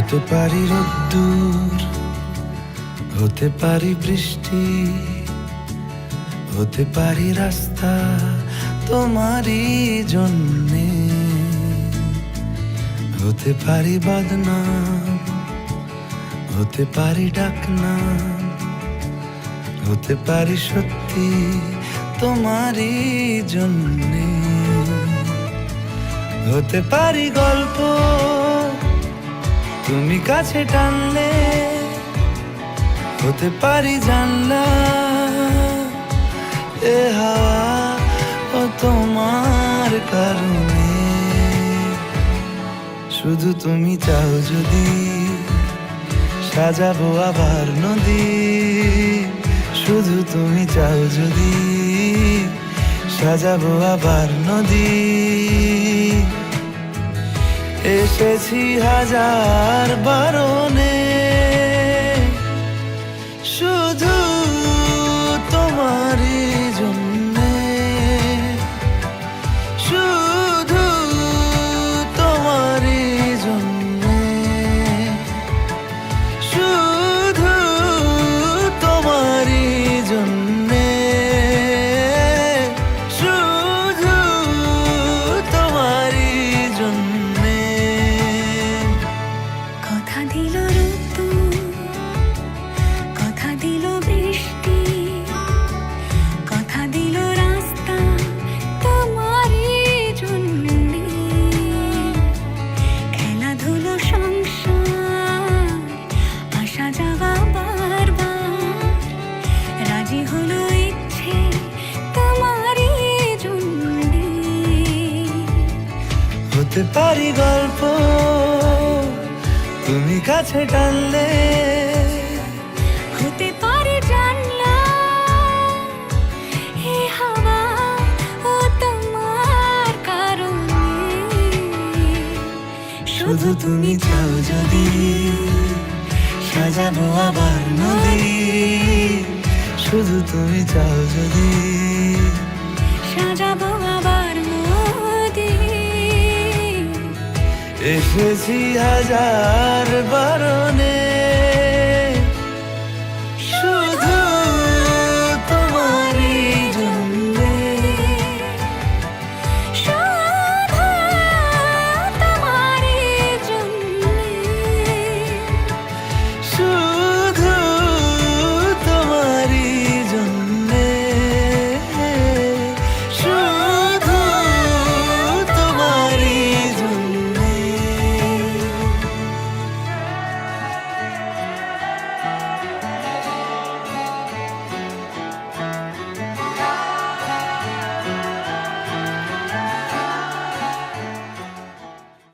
হতে পারি রোদ্দুর, হতে পারি বৃষ্টি, হতে পারি রাস্তা তোমারই জন্যে, হতে পারি বদনাম, হতে পারি ডাকনাম, হতে পারি সত্যি তোমারই জন্যে, হতে পারি গল্প তুমি কাছে টানলে, হতে পারি জানলা এ হাওয়া ও তোমার কারণে। শুধু তুমি চাও যদি সাজাবো আবার নদী, শুধু তুমি চাও যদি সাজাবো আবার নদী। এসেছি হাজার বারণে, শুধু তোমারই জন্যে, শুধু তোমারই জন্যে, শুধু তোমারই জন্যে, শুধু তোমারই জন্যে। কথা দিল ঋতু, কথা দিল বৃষ্টি, কথা দিল রাস্তা তোমারই জন্যে, খেলাধুলো সংসার আসা যাওয়া বারবার, রাজি হলো ইচ্ছে তোমারই জন্যে। হতে পারি গল্প তুমি কাছে টানলে, হতে পারে জানলা এ হাওয়া ও তোমার কারণে। শুধু তুমি চাও যদি সাজাবো আবার নদী, শুধু তুমি চাও যদি সাজাবো আবার নদী। এসেছি হাজার বারণে।